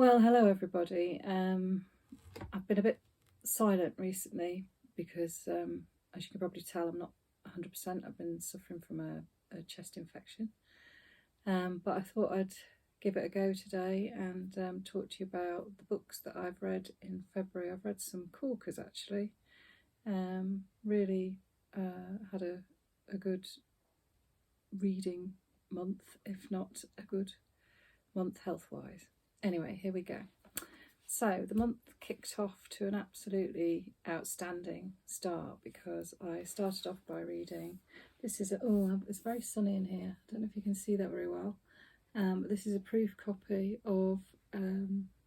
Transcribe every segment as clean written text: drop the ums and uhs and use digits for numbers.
Well, hello everybody. I've been a bit silent recently because, as you can probably tell, I'm not 100%. I've been suffering from a chest infection. But I thought I'd give it a go today and talk to you about the books that I've read in February. I've read some corkers actually. Really had a good reading month, if not a good month health-wise. Anyway, here we go. So the month kicked off to an absolutely outstanding start because I started off by reading. This is it's very sunny in here. I don't know if you can see that very well. This is a proof copy of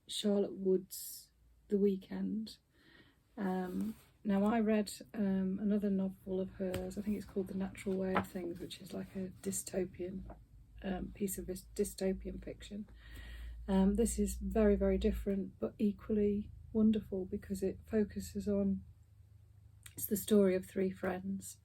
Charlotte Wood's The Weekend. Now I read another novel of hers. I think it's called The Natural Way of Things, which is like a dystopian piece of dystopian fiction. This is very, very different, but equally wonderful because it focuses on, it's the story of three friends,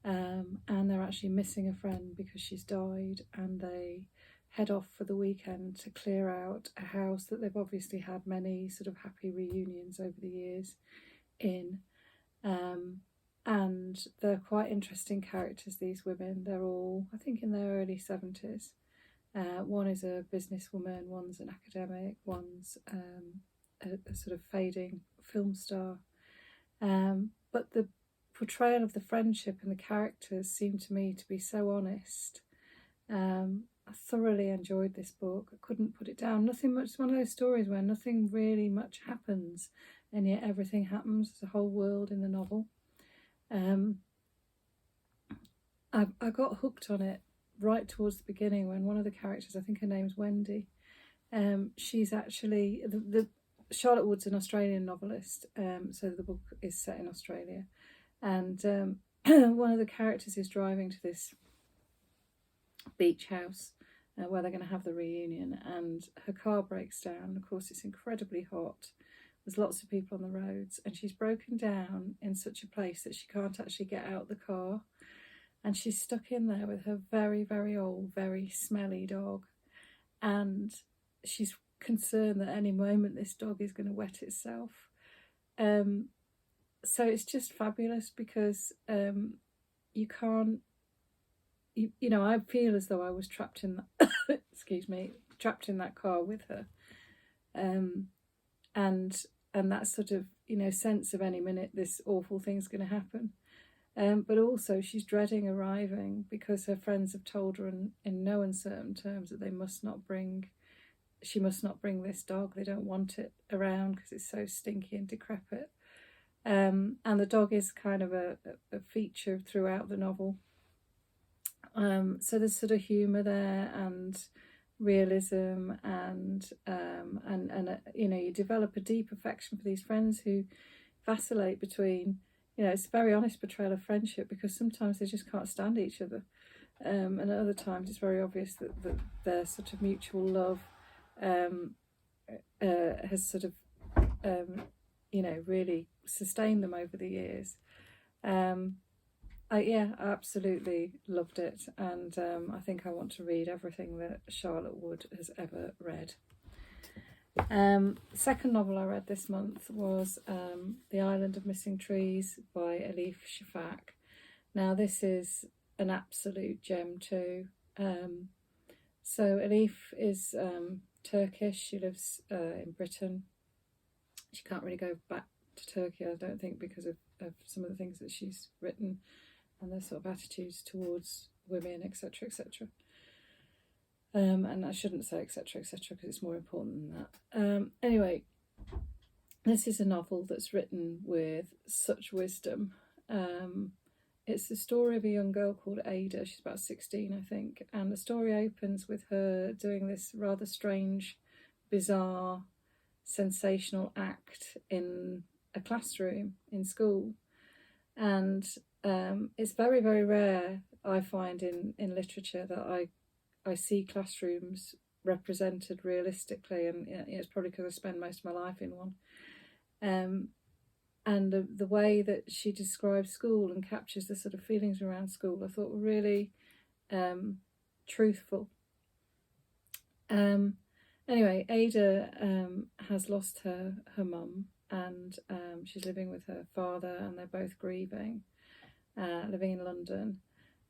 and they're actually missing a friend because she's died, and they head off for the weekend to clear out a house that they've obviously had many sort of happy reunions over the years in. And they're quite interesting characters, these women. They're all, I think, in their early 70s. One is a businesswoman, one's an academic, one's a sort of fading film star. But the portrayal of the friendship and the characters seemed to me to be so honest. I thoroughly enjoyed this book. I couldn't put it down. Nothing much. It's one of those stories where nothing really much happens, and yet everything happens. There's a whole world in the novel. I got hooked on it right towards the beginning when one of the characters, I think her name's Wendy, she's actually, the Charlotte Wood's an Australian novelist, so the book is set in Australia, and one of the characters is driving to this beach house where they're going to have the reunion, and her car breaks down. Of course, it's incredibly hot. There's lots of people on the roads, and she's broken down in such a place that she can't actually get out the car. And she's stuck in there with her very, very old, very smelly dog. And she's concerned that any moment this dog is going to wet itself. So it's just fabulous because you can't, you know, I feel as though I was trapped in that, excuse me, trapped in that car with her. And that sort of, you know, sense of any minute this awful thing's going to happen. But also she's dreading arriving because her friends have told her in no uncertain terms that she must not bring this dog. They don't want it around because it's so stinky and decrepit. And the dog is kind of a feature throughout the novel. So there's sort of humour there and realism and you know, you develop a deep affection for these friends who vacillate between, you know, it's a very honest portrayal of friendship because sometimes they just can't stand each other. And at other times it's very obvious that their sort of mutual love has sort of, you know, really sustained them over the years. I absolutely loved it. And I think I want to read everything that Charlotte Wood has ever read. The second novel I read this month was The Island of Missing Trees by Elif Shafak. Now this is an absolute gem too. So Elif is Turkish. She lives in Britain. She can't really go back to Turkey, I don't think, because of some of the things that she's written and their sort of attitudes towards women, etc., etc. And I shouldn't say etc, etc, because it's more important than that. Anyway, this is a novel that's written with such wisdom. It's the story of a young girl called Ada. She's about 16, I think, and the story opens with her doing this rather strange, bizarre, sensational act in a classroom in school. And it's very, very rare, I find, in literature that I see classrooms represented realistically, and it's probably because I spend most of my life in one. And the way that she describes school and captures the sort of feelings around school, I thought were really truthful. Anyway, Ada has lost her mum, and she's living with her father, and they're both grieving, living in London.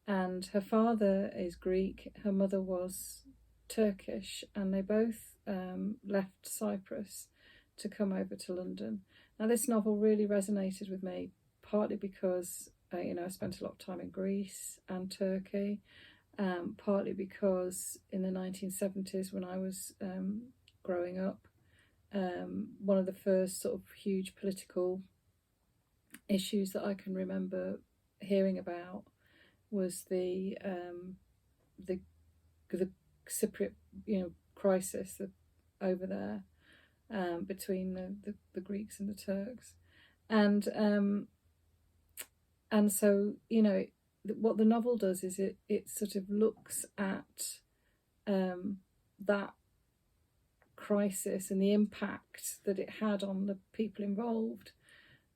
And her father is Greek, her mother was Turkish, and they both left Cyprus to come over to London. Now, this novel really resonated with me, partly because I spent a lot of time in Greece and Turkey, partly because in the 1970s, when I was growing up, one of the first sort of huge political issues that I can remember hearing about was the Cypriot crisis over there, between the Greeks and the Turks, and so what the novel does is it sort of looks at that crisis and the impact that it had on the people involved,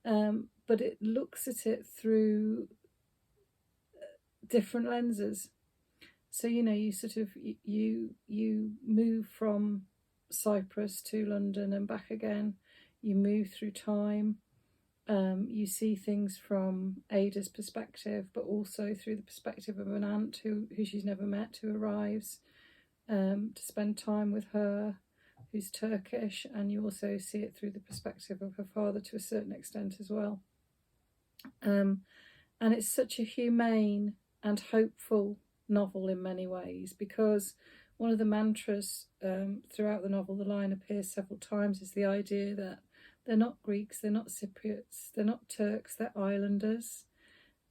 but it looks at it through different lenses. So you sort of you move from Cyprus to London and back again. You move through time. You see things from Ada's perspective, but also through the perspective of an aunt who she's never met, who arrives to spend time with her, who's Turkish, and you also see it through the perspective of her father to a certain extent as well. And it's such a humane and hopeful novel in many ways, because one of the mantras throughout the novel, the line appears several times, is the idea that they're not Greeks, they're not Cypriots, they're not Turks, they're islanders.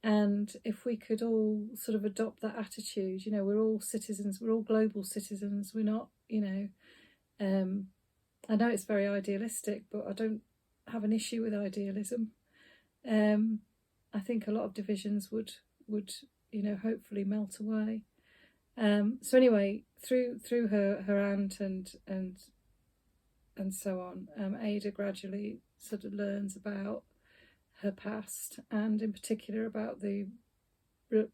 And if we could all sort of adopt that attitude, we're all citizens, we're all global citizens, we're not, I know it's very idealistic, but I don't have an issue with idealism. I think a lot of divisions would hopefully melt away. So anyway, through her aunt and so on, Ada gradually sort of learns about her past, and in particular about the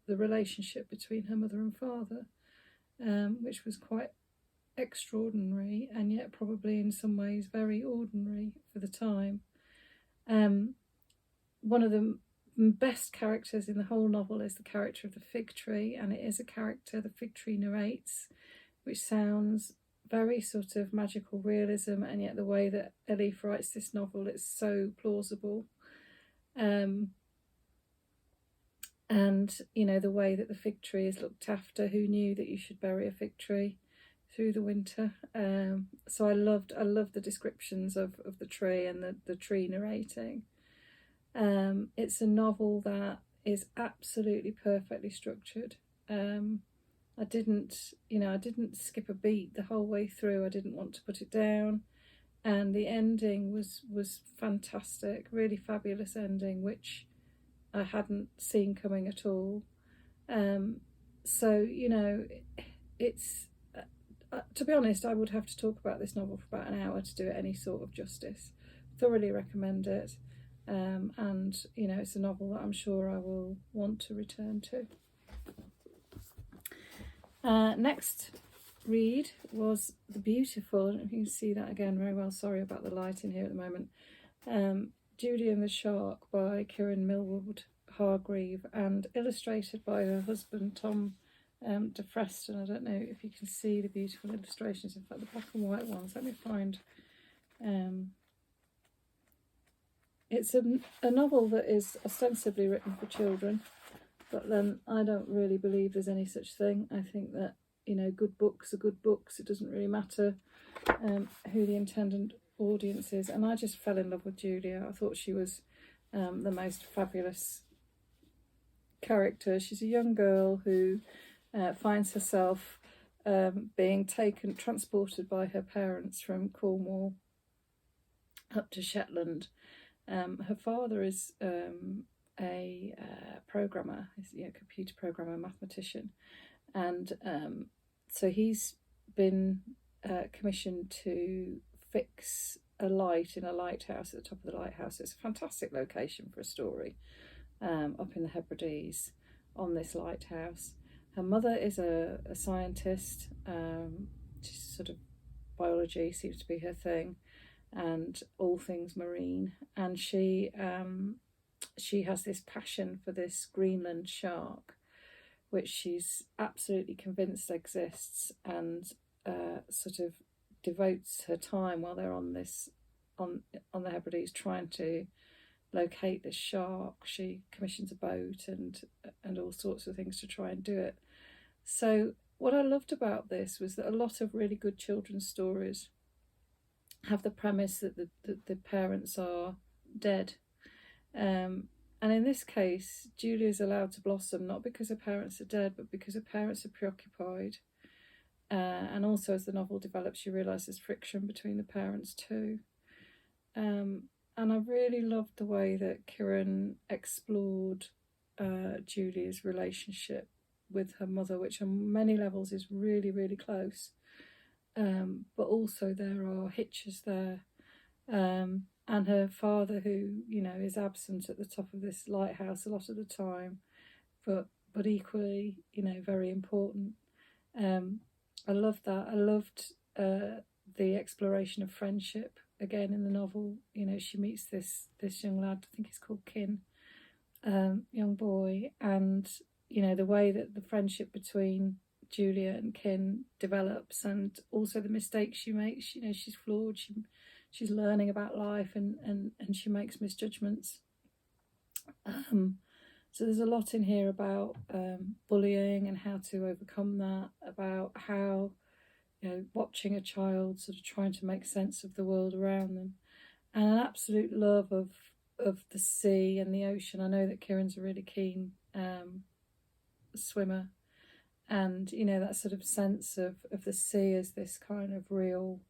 relationship between her mother and father, which was quite extraordinary, and yet probably in some ways very ordinary for the time. One of the best characters in the whole novel is the character of the fig tree, and it is a character the fig tree narrates, which sounds very sort of magical realism, and yet the way that Elif writes this novel, it's so plausible. And the way that the fig tree is looked after. Who knew that you should bury a fig tree through the winter? So I loved the descriptions of the tree and the tree narrating. It's a novel that is absolutely perfectly structured. I didn't skip a beat the whole way through. I didn't want to put it down, and the ending was fantastic, really fabulous ending, which I hadn't seen coming at all. So it's to be honest, I would have to talk about this novel for about an hour to do it any sort of justice. Thoroughly recommend it. And it's a novel that I'm sure I will want to return to. Next read was the beautiful, and you can see that again very well, sorry about the light in here at the moment, Judy and the Shark by Kiran Millwood Hargrave, and illustrated by her husband Tom DeFreston. I don't know if you can see the beautiful illustrations, in fact the black and white ones, let me find. It's a novel that is ostensibly written for children, but then I don't really believe there's any such thing. I think that, good books are good books. It doesn't really matter who the intended audience is. And I just fell in love with Julia. I thought she was the most fabulous character. She's a young girl who finds herself being transported by her parents from Cornwall up to Shetland. Her father is a programmer, a computer programmer, mathematician, and so he's been commissioned to fix a light in a lighthouse at the top of the lighthouse. It's a fantastic location for a story, up in the Hebrides on this lighthouse. Her mother is a scientist. She's sort of biology seems to be her thing, and all things marine. And she has this passion for this Greenland shark, which she's absolutely convinced exists, and sort of devotes her time while they're on the Hebrides trying to locate this shark. She commissions a boat and all sorts of things to try and do it. So what I loved about this was that a lot of really good children's stories have the premise that the parents are dead. And in this case, Julia is allowed to blossom, not because her parents are dead, but because her parents are preoccupied. And also, as the novel develops, you realise there's friction between the parents too. And I really loved the way that Kiran explored Julia's relationship with her mother, which on many levels is really, really close. But also there are hitches there. And her father, who, you know, is absent at the top of this lighthouse a lot of the time, but equally, you know, very important. I loved that. I loved the exploration of friendship again in the novel. You know, she meets this young lad, I think he's called Kin, young boy, and, you know, the way that the friendship between Julia and Kin develops, and also the mistakes she makes. You know, she's flawed, she's learning about life, and she makes misjudgments. So there's a lot in here about bullying and how to overcome that, about how, you know, watching a child sort of trying to make sense of the world around them, and an absolute love of the sea and the ocean. I know that Kiran's a really keen swimmer, and, you know, that sort of sense of the sea as this kind of real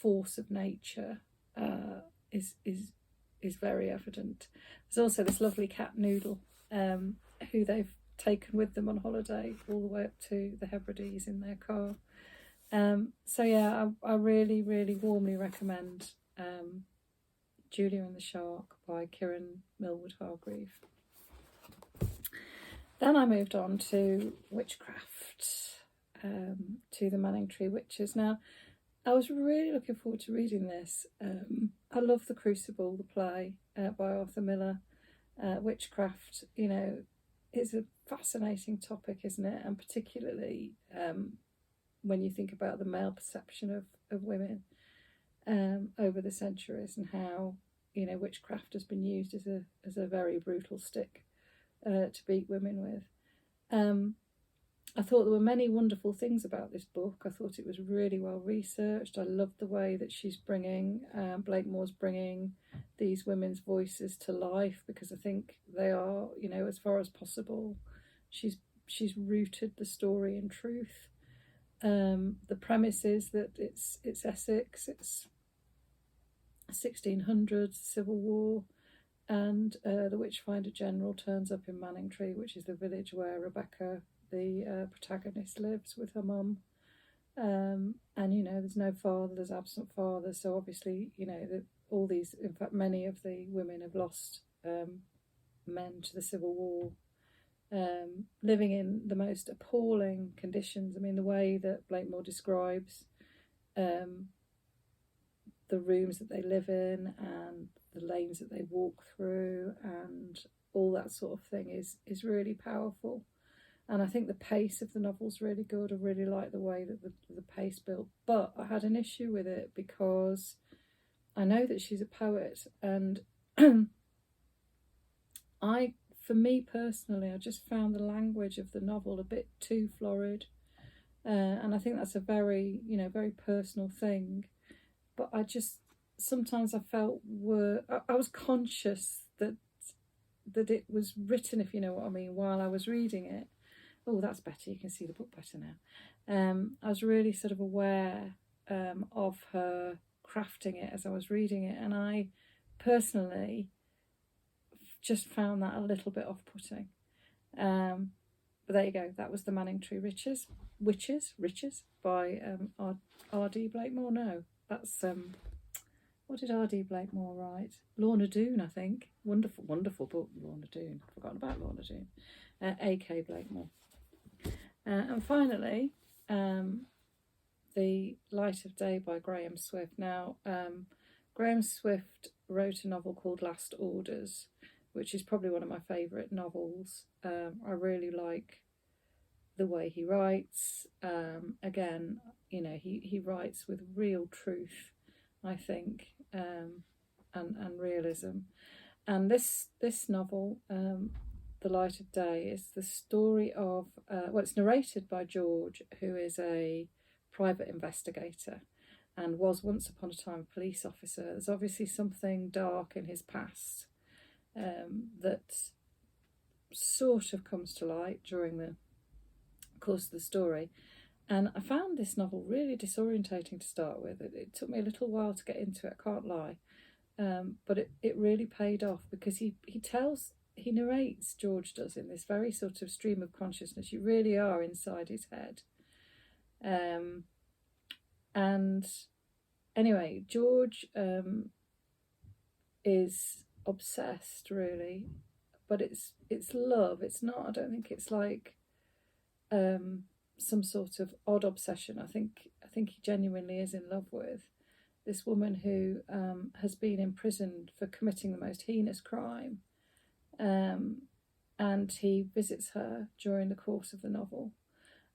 force of nature is very evident. There's also this lovely cat Noodle, who they've taken with them on holiday all the way up to the Hebrides in their car. So yeah, I really, really warmly recommend Julia and the Shark by Kiran Millwood Hargrave. Then I moved on to witchcraft, to the Manningtree Witches. Now, I was really looking forward to reading this. I love The Crucible, the play by Arthur Miller. Witchcraft, you know, is a fascinating topic, isn't it? And particularly when you think about the male perception of women over the centuries, and how, you know, witchcraft has been used as a very brutal stick to beat women with. I thought there were many wonderful things about this book. I thought it was really well researched. I loved the way that she's bringing, Blakemore's bringing these women's voices to life, because I think they are, you know, as far as possible, she's rooted the story in truth. The premise is that it's Essex, it's 1600s, Civil War, and the Witchfinder General turns up in Manningtree, which is the village where Rebecca, the protagonist, lives with her mum. And, you know, there's no father, there's absent father, so obviously, you know, all these, in fact many of the women have lost men to the Civil War, living in the most appalling conditions. I mean, the way that Blakemore describes the rooms that they live in and the lanes that they walk through and all that sort of thing is really powerful. And I think the pace of the novel's really good. I really like the way that the pace built. But I had an issue with it because I know that she's a poet, and for me personally, I just found the language of the novel a bit too florid. And I think that's a very, you know, very personal thing. But sometimes I felt I was conscious that it was written, if you know what I mean, while I was reading it. Oh, that's better. You can see the book better now. I was really sort of aware of her crafting it as I was reading it, and I personally just found that a little bit off-putting. But there you go. That was the Manningtree Witches by R.D. Blakemore. No, that's what did R.D. Blakemore write? Lorna Doone, I think. Wonderful book, Lorna Doone. I've forgotten about Lorna Doone. A.K. Blakemore. And finally, The Light of Day by Graham Swift. Now, Graham Swift wrote a novel called Last Orders, which is probably one of my favourite novels. I really like the way he writes. Again, you know, he writes with real truth, I think, and realism. And this novel, The Light of Day, is the story of, it's narrated by George, who is a private investigator and was once upon a time a police officer. There's obviously something dark in his past that sort of comes to light during the course of the story. And I found this novel really disorientating to start with. It took me a little while to get into it, I can't lie. But it really paid off, because he narrates, George does, in this very sort of stream of consciousness. You really are inside his head. And anyway, George is obsessed, really, but it's love. It's not, I don't think it's like some sort of odd obsession. I think he genuinely is in love with this woman who has been imprisoned for committing the most heinous crime, and he visits her during the course of the novel,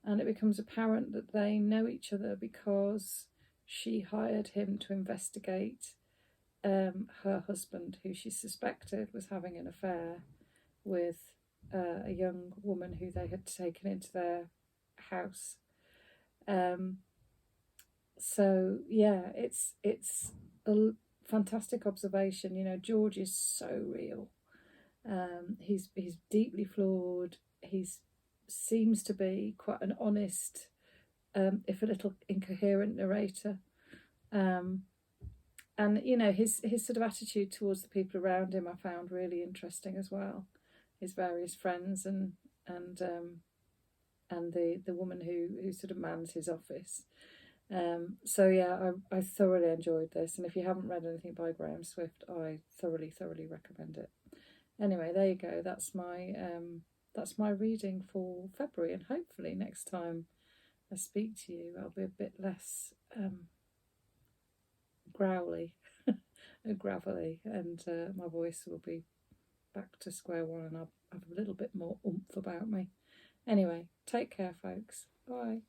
and it becomes apparent that they know each other because she hired him to investigate her husband, who she suspected was having an affair with a young woman who they had taken into their house. So yeah, it's a fantastic observation. You know, George is so real. He's deeply flawed. He seems to be quite an honest, if a little incoherent narrator. And you know, his sort of attitude towards the people around him I found really interesting as well. His various friends and the woman who sort of mans his office. So yeah, I thoroughly enjoyed this, and if you haven't read anything by Graham Swift, I thoroughly recommend it. Anyway, there you go. That's my reading for February, and hopefully next time I speak to you, I'll be a bit less growly and gravelly, and my voice will be back to square one, and I'll have a little bit more oomph about me. Anyway, take care, folks. Bye.